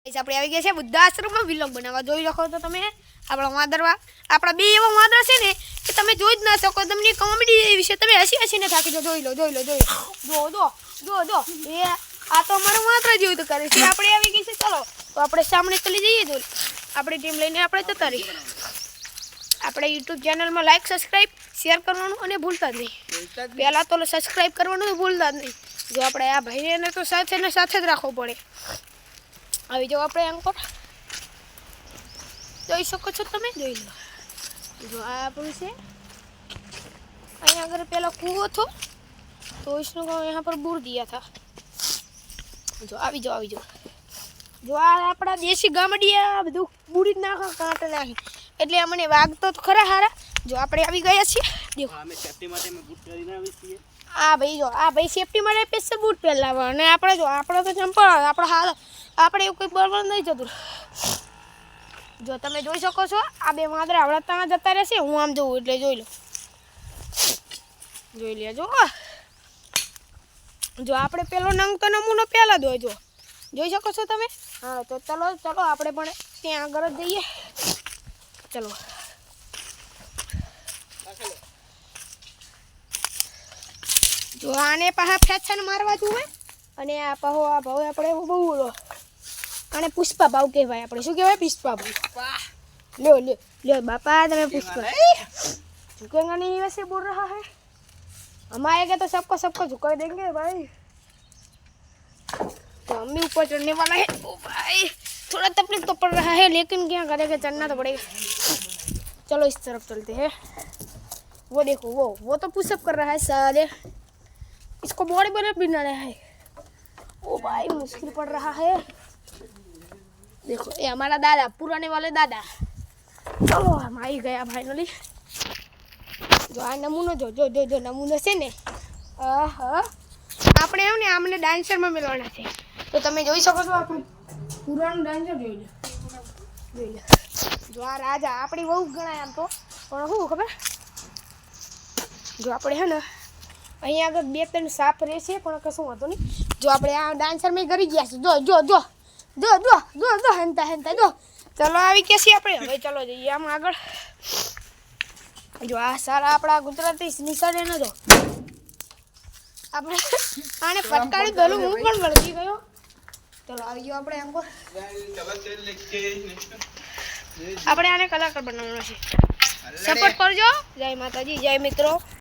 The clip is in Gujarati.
આપણે આવી ગયા છે વૃદ્ધાશ્રમમાં વિલોગ બનાવવા જોઈ શકો તો તમે આપણા વાદળવા આપણા બે એવા વાદળ છે ને કે તમે જોઈ જ ના શકો તમને કોમેડી વિશે તમે હસીને થાકી જો જોઈ લો એ આ તો અમારું માત્ર જેવું તો કરે છે આપણે આવી ગઈ છે ચલો તો આપણે સામે ચલી જઈએ જો આપણી ટીમ લઈને આપણે જતા રહીએ આપણે YouTube ચેનલમાં લાઈક સબસ્ક્રાઇબ શેર કરવાનું અને ભૂલતા જ નહીં પહેલા તો સબસ્ક્રાઇબ કરવાનું ભૂલતા જ નહીં જો આપણે આ ભાઈને તો સાથે જ રાખવો પડે આવી જાઓ આપણે અંકોર જોઈ શકો છો તમે જોઈ લો जो આપણું છે અહીંયા अगर पहला कुआं था तो इसको यहाँ पर बूर दिया था जो આવી જાઓ જો આ આપણા દેશી ગામડિયા બધું બૂરી નાખા કાંટા નાખી એટલે અમને વાગતો તો ખરા હારા જો આપણે આવી ગયા છીએ દેખો અમે સેફટી માટે મે બૂટ પહેરીને આવી છીએ આ ભાઈ સેફટી માટે સ્પેશિયલ બૂટ પહેરાવવા અને આપણે જો આપણો તો ચંપલ આપણો હાલ આપણે એવું કોઈ બરાબર નહીં જતું જો તમે જોઈ શકો છો આ બે વાદળા આવડા ત્યાં જતા રહેશે હું આમ જોઉં એટલે જોઈ લેજો જો આપણે પેલો નંગ તો નમૂનો પહેલા જો જોઈ શકો છો તમે હા તો ચલો આપણે પણ ત્યાં આગળ જ જઈએ ચલો જો આને પાછા ફેશન મારવા જોઈએ અને આ પાહો આ ભાવ આપણે બહુ બોલો અને પુષ્પા ભાવ કહેવાય આપણે શું કહેવાય પુષ્પા ભાવ લ્યો बापा તમે પુષ્પા झुकेगा नहीं वैसे बोल रहा है हम आएंगे तो सबको झुका देंगे भाई तो हम भी ऊपर चढ़ने वाला है ओ भाई थोड़ा तकलीफ तो पड़ रहा है लेकिन क्या करेंगे चढ़ना तो पड़ेगा चलो इस तरफ चलते हैं वो देखो वो तो पुशअप कर रहा है साले इसको बॉडी बना रहा है ओ भाई मुश्किल पड़ रहा है देखो ये हमारा दादा पुराने वाले दादा चलो हम आई गया फाइनली जो आ नमूनो जो नमूनो છે ને આપણે ને આમને ડાન્સરમાં મેળવાના છે તો તમે જોઈ શકો છો આપણું પુરાણું ડાન્સર જોઈ લો જો આ રાજા આપણી બહુ ગણાય આમ તો પણ શું ખબર જો આપણે હે ને અહીંયા આગળ બે ત્રણ સાપ રહેશે પણ કશું વાંધો નહીં જો આપણે આ ડાન્સરમાં કરી ગયા છે જો હંતા જો ચલો આવી ગયા છીએ આપણે હવે ચલો જઈએ આમ આગળ જો આ સારા આપણા ગુજરાતી નિશાળે ન જો આપણે આને ફટકારી દોલું હું પણ વળગી ગયો ચલો આવી ગયો આપણે આમ આપણે આને કલાકાર બનાવવાનો છે સપોર્ટ કરજો જય માતાજી જય મિત્રો